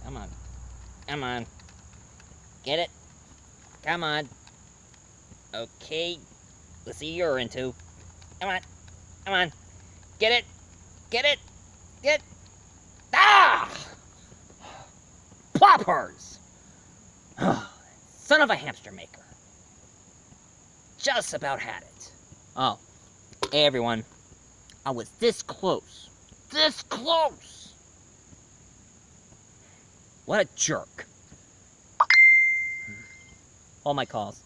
Come on. Come on. Get it? Come on. Okay. Let's see you're into. Come on. Come on. Get it? Get it? Get it? Ah! Ploppers! Son of a hamster maker. Just about had it. Oh. Hey everyone. I was this close. This close! What a jerk. All my calls.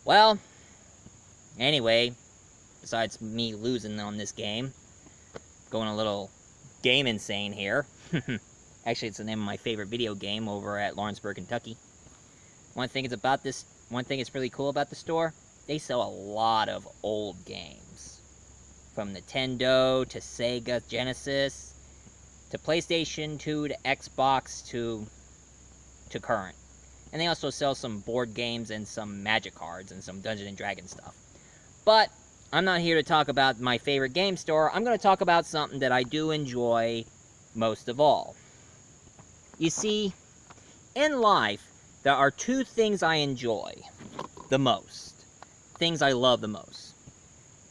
Well, anyway, besides me losing on this game, going a little game insane here. Actually, it's the name of my favorite video game over at Lawrenceburg, Kentucky. One thing that's really cool about the store, they sell a lot of old games. From Nintendo to Sega Genesis to PlayStation 2 to Xbox to current. And they also sell some board games and some Magic cards and some Dungeons & Dragons stuff. But I'm not here to talk about my favorite game store. I'm going to talk about something that I do enjoy most of all. You see, in life, there are two things I enjoy the most. Things I love the most.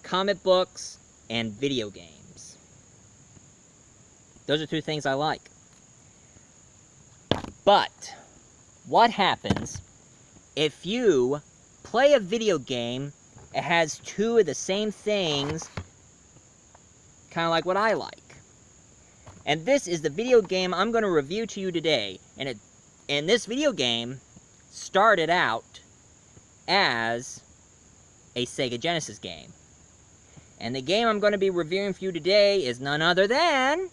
Comic books and video games. Those are two things I like. But what happens if you play a video game that has two of the same things, kind of like what I like? And this is the video game I'm going to review to you today. And this video game started out as a Sega Genesis game. And the game I'm going to be reviewing for you today is none other than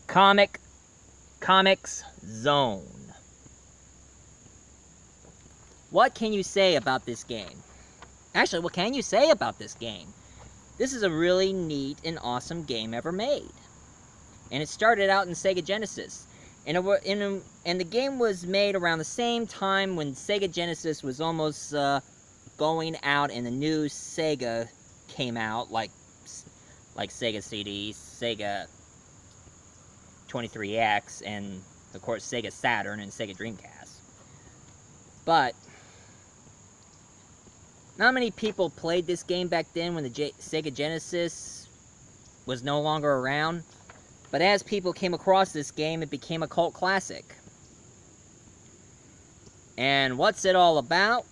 Comix Zone. What can you say about this game? Actually, what can you say about this game? This is a really neat and awesome game ever made. And it started out in Sega Genesis. And the game was made around the same time when Sega Genesis was almost going out and the new Sega came out, like Sega CD, Sega 23X, and of course Sega Saturn and Sega Dreamcast. But not many people played this game back then when the Sega Genesis was no longer around. But as people came across this game, it became a cult classic. And what's it all about?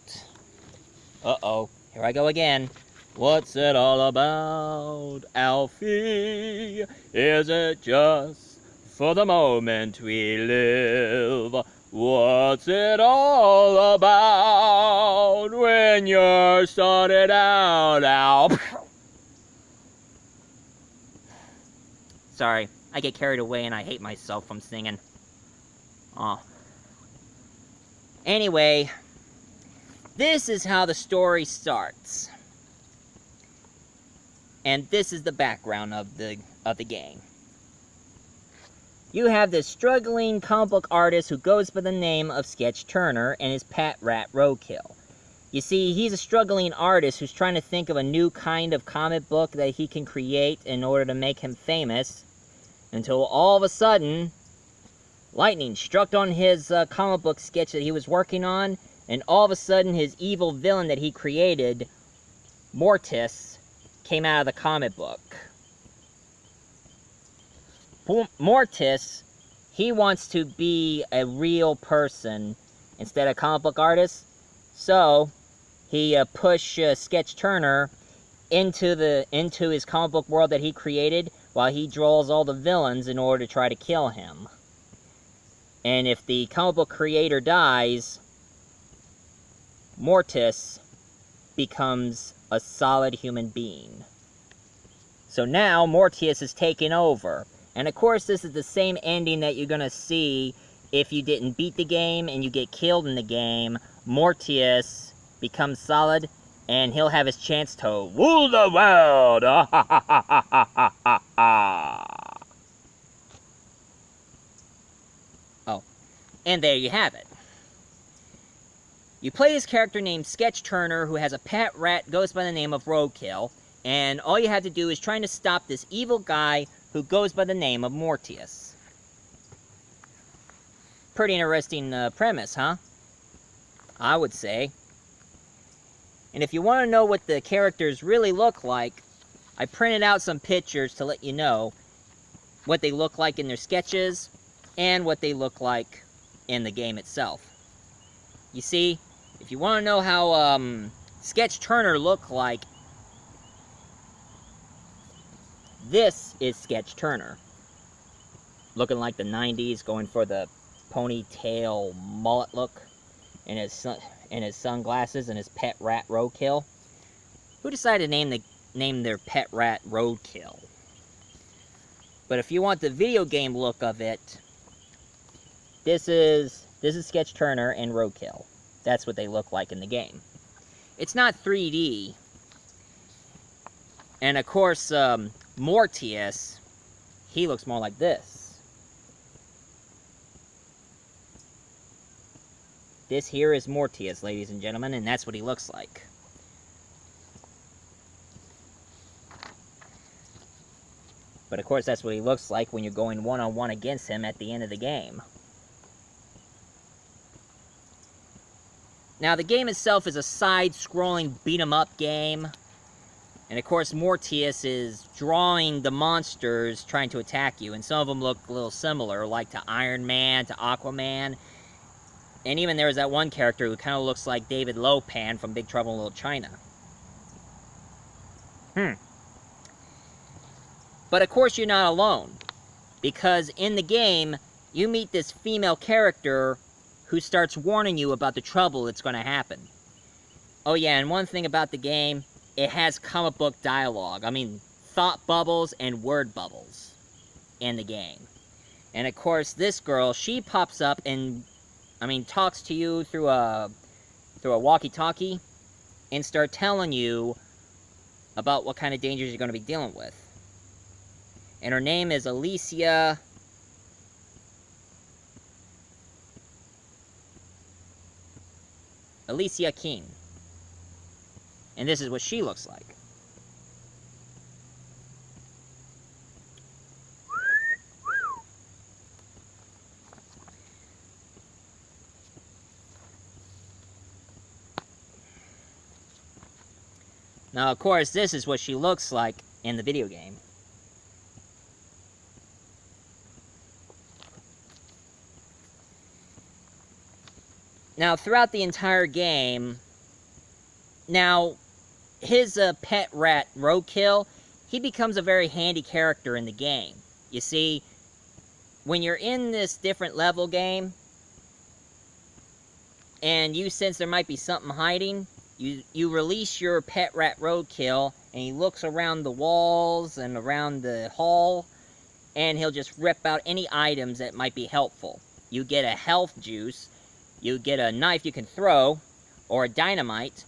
Uh-oh, here I go again. What's it all about, Alfie? Is it just for the moment we live? What's it all about when you're started out, Alf? Sorry, I get carried away and I hate myself from singing. Oh. Anyway, this is how the story starts. And this is the background of the game. You have this struggling comic book artist who goes by the name of Sketch Turner and his pet rat Roadkill. You see, he's a struggling artist who's trying to think of a new kind of comic book that he can create in order to make him famous, until all of a sudden, lightning struck on his comic book sketch that he was working on, and all of a sudden his evil villain that he created, Mortis, came out of the comic book. Mortis, he wants to be a real person instead of a comic book artist, so he pushed Sketch Turner into his comic book world that he created, while he draws all the villains in order to try to kill him. And if the comic book creator dies, Mortis becomes a solid human being. So now Mortis is taking over. And of course this is the same ending that you're going to see if you didn't beat the game and you get killed in the game. Mortis becomes solid and he'll have his chance to rule the world! Oh, and there you have it. You play this character named Sketch Turner, who has a pet rat, goes by the name of Roadkill. And all you have to do is trying to stop this evil guy who goes by the name of Mortius. Pretty interesting premise, huh? I would say. And if you want to know what the characters really look like, I printed out some pictures to let you know what they look like in their sketches and what they look like in the game itself. You see, if you want to know how Sketch Turner looked like, this is Sketch Turner. Looking like the 90s, going for the ponytail mullet look, and his sunglasses and his pet rat Roadkill. Who decided to name their pet rat Roadkill? But if you want the video game look of it, this is Sketch Turner and Roadkill. That's what they look like in the game. It's not 3D. And of course, Mortius, he looks more like this. This here is Mortius, ladies and gentlemen, and that's what he looks like. But of course, that's what he looks like when you're going one-on-one against him at the end of the game. Now, the game itself is a side-scrolling beat-em-up game. And of course, Mortius is drawing the monsters trying to attack you. And some of them look a little similar, like to Iron Man, to Aquaman. And even there's that one character who kind of looks like David Lopan from Big Trouble in Little China. But of course, you're not alone. Because in the game, you meet this female character who starts warning you about the trouble that's going to happen. Oh yeah, and one thing about the game, it has comic book dialogue. I mean, thought bubbles and word bubbles in the game. And of course, this girl, she pops up and, talks to you through a walkie-talkie and start telling you about what kind of dangers you're going to be dealing with. And her name is Alicia King. And this is what she looks like. Now, of course, this is what she looks like in the video game. Now, throughout the entire game, his pet rat, Roadkill, he becomes a very handy character in the game. You see, when you're in this different level game, and you sense there might be something hiding, you release your pet rat Roadkill, and he looks around the walls and around the hall, and he'll just rip out any items that might be helpful. You get a health juice, you get a knife you can throw, or a dynamite,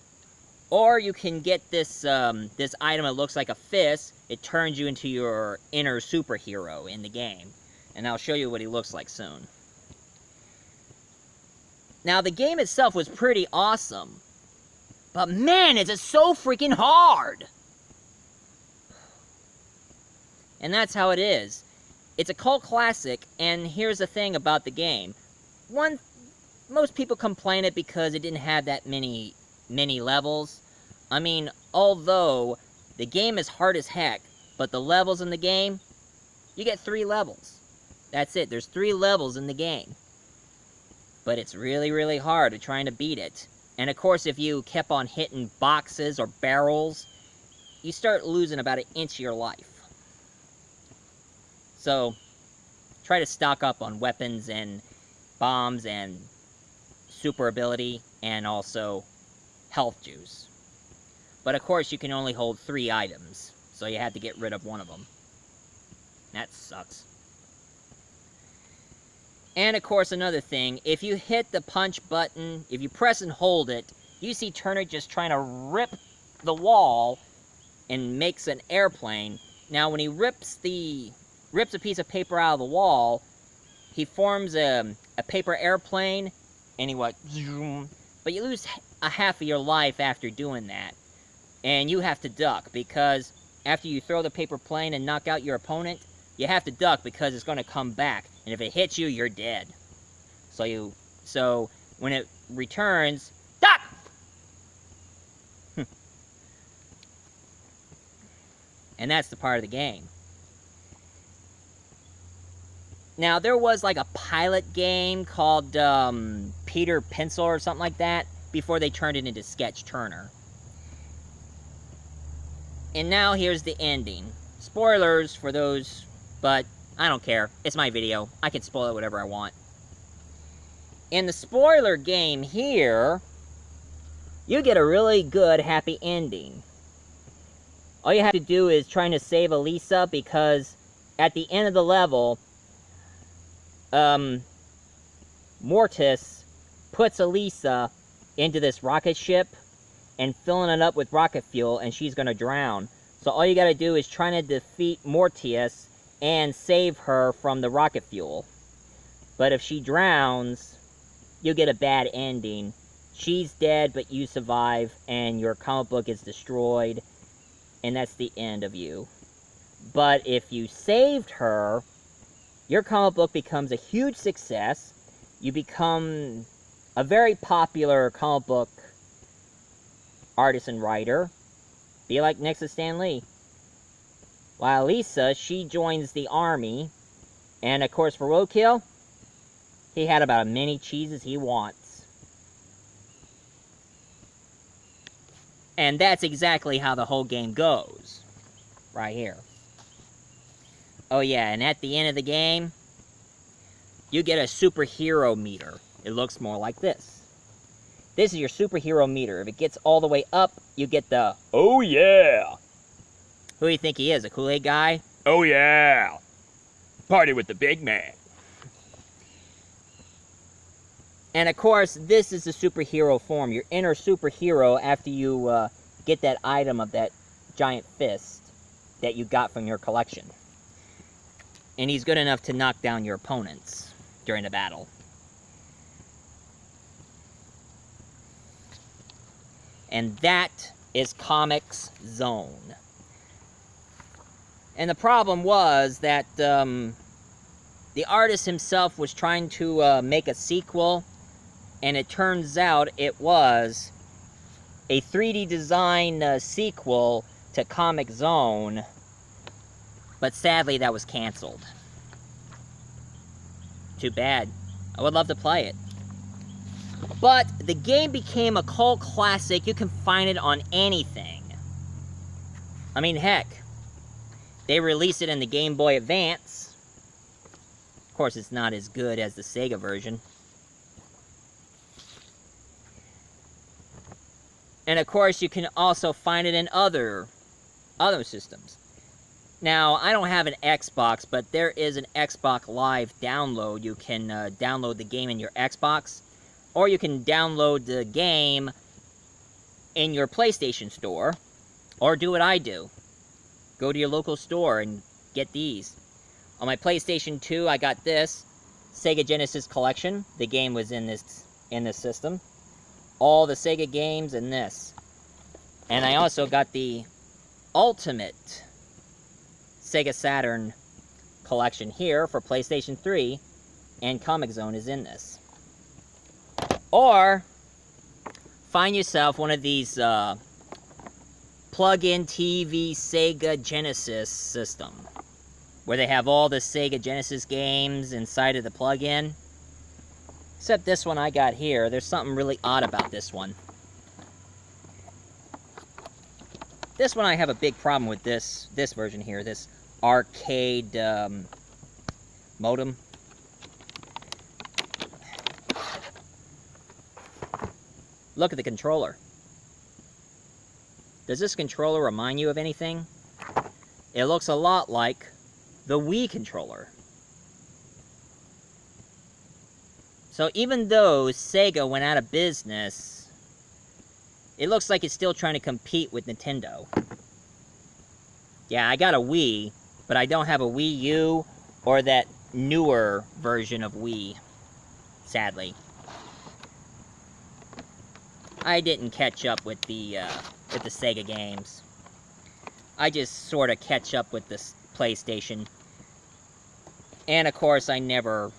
or you can get this this item that looks like a fist. It turns you into your inner superhero in the game. And I'll show you what he looks like soon. Now, the game itself was pretty awesome. But man, is it so freaking hard! And that's how it is. It's a cult classic, and here's the thing about the game. Most people complain it because it didn't have that many levels. Although the game is hard as heck, but the levels in the game, you get 3 levels. That's it. There's 3 levels in the game. But it's really, really hard trying to beat it. And of course, if you kept on hitting boxes or barrels, you start losing about an inch of your life. So, try to stock up on weapons and bombs and super ability and also health juice. But of course, you can only hold 3 items, so you have to get rid of one of them. That sucks. And of course, another thing, if you hit the punch button, if you press and hold it, you see Turner just trying to rip the wall and makes an airplane. Now, when he rips a piece of paper out of the wall, he forms a paper airplane, and he went zoom. But you lose a half of your life after doing that. And you have to duck, because after you throw the paper plane and knock out your opponent, you have to duck because it's going to come back. And if it hits you, you're dead. So when it returns, duck! And that's the part of the game. Now, there was like a pilot game called Peter Pencil or something like that before they turned it into Sketch Turner. And now here's the ending. Spoilers for those, but I don't care. It's my video. I can spoil it whatever I want. In the spoiler game here, you get a really good happy ending. All you have to do is trying to save Elisa, because at the end of the level, Mortis puts Elisa into this rocket ship and filling it up with rocket fuel, and she's going to drown. So all you got to do is try to defeat Mortis and save her from the rocket fuel. But if she drowns, you'll get a bad ending. She's dead, but you survive, and your comic book is destroyed, and that's the end of you. But if you saved her, your comic book becomes a huge success. You become a very popular comic book artist and writer. Be like next to Stan Lee. While Lisa, she joins the army. And of course for Roadkill, he had about as many cheeses he wants. And that's exactly how the whole game goes. Right here. Oh yeah, and at the end of the game, you get a superhero meter. It looks more like this. This is your superhero meter. If it gets all the way up, you get the, oh yeah! Who do you think he is, a Kool-Aid guy? Oh yeah! Party with the big man. And of course, this is the superhero form. Your inner superhero after you get that item of that giant fist that you got from your collection. And he's good enough to knock down your opponents during the battle. And that is Comix Zone. And the problem was that the artist himself was trying to make a sequel, and it turns out it was a 3D design sequel to Comix Zone, but sadly that was canceled. Too bad. I would love to play it. But the game became a cult classic. You can find it on anything. I mean, heck, they released it in the Game Boy Advance. Of course, it's not as good as the Sega version. And of course, you can also find it in other systems. Now, I don't have an Xbox, but there is an Xbox Live download. You can download the game in your Xbox, or you can download the game in your PlayStation store, or do what I do. Go to your local store and get these. On my PlayStation 2, I got this Sega Genesis collection. The game was in this system. All the Sega games in this. And I also got the Ultimate Sega Saturn collection here for PlayStation 3, and Comix Zone is in this. Or find yourself one of these plug-in TV Sega Genesis system, where they have all the Sega Genesis games inside of the plug-in. Except this one I got here. There's something really odd about this one. This one I have a big problem with this version here, this arcade modem. Look at the controller. Does this controller remind you of anything? It looks a lot like the Wii controller. So even though Sega went out of business, it looks like it's still trying to compete with Nintendo. Yeah, I got a Wii, but I don't have a Wii U or that newer version of Wii, sadly. I didn't catch up with the with the Sega games. I just sort of catch up with this PlayStation. And of course, I never...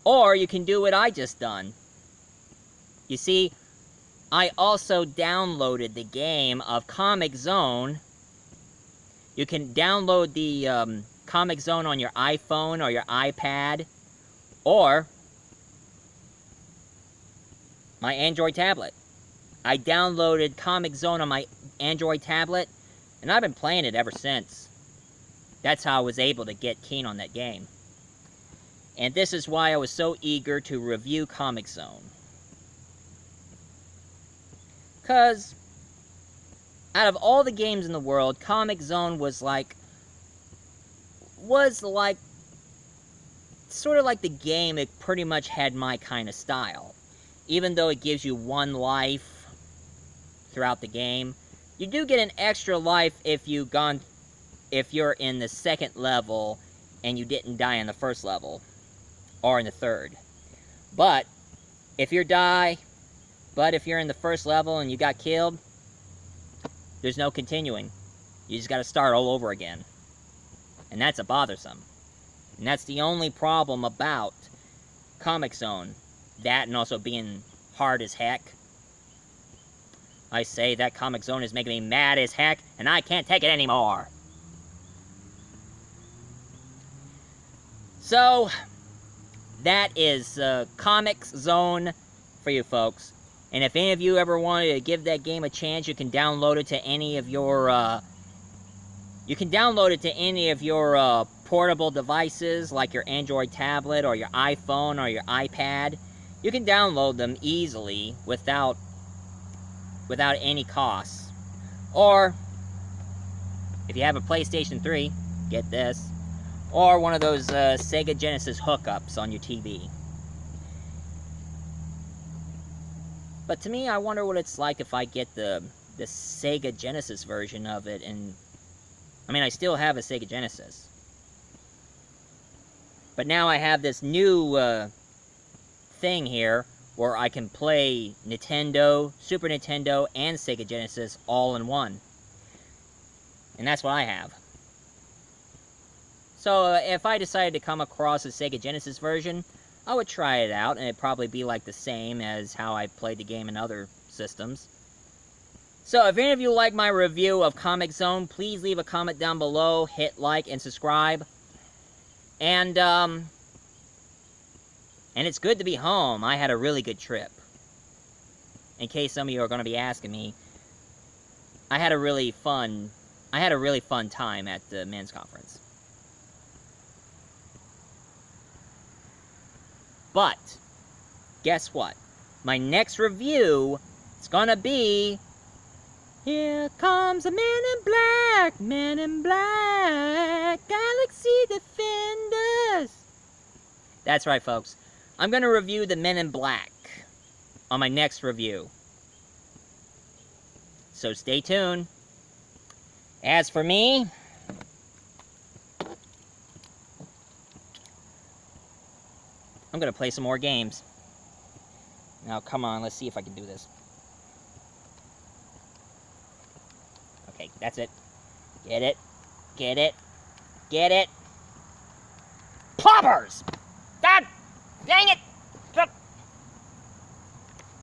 Or you can do what I just done. You see, I also downloaded the game of Comix Zone. You can download the Comix Zone on your iPhone or your iPad, or my Android tablet. I downloaded Comix Zone on my Android tablet, and I've been playing it ever since. That's how I was able to get keen on that game. And this is why I was so eager to review Comix Zone. Because out of all the games in the world, Comix Zone was like sort of like the game that pretty much had my kind of style. Even though it gives you one life throughout the game, you do get an extra life if you're in the second level and you didn't die in the first level. Or in the third. But if you're in the first level and you got killed, there's no continuing. You just got to start all over again. And that's a bothersome. And that's the only problem about Comix Zone. That and also being hard as heck. I say that Comix Zone is making me mad as heck, and I can't take it anymore. So... that is Comix Zone for you folks. And if any of you ever wanted to give that game a chance, you can download it to any of your portable devices, like your Android tablet or your iPhone or your iPad. You can download them easily without any costs. Or if you have a PlayStation 3, get this. Or one of those Sega Genesis hookups on your TV. But to me, I wonder what it's like if I get the Sega Genesis version of it. And I mean, I still have a Sega Genesis. But now I have this new thing here where I can play Nintendo, Super Nintendo, and Sega Genesis all in one. And that's what I have. So, if I decided to come across a Sega Genesis version, I would try it out, and it'd probably be like the same as how I played the game in other systems. So, if any of you like my review of Comix Zone, please leave a comment down below, hit like, and subscribe. And it's good to be home. I had a really good trip. In case some of you are going to be asking me, I had a really fun time at the men's conference. But, guess what? My next review is gonna be... Here comes a Man in Black, Man in Black, Galaxy Defenders. That's right, folks. I'm gonna review the Men in Black on my next review. So stay tuned. As for me... I'm gonna play some more games. Now, come on, let's see if I can do this. Okay, that's it. Get it. Get it. Get it. Ploppers! God dang it!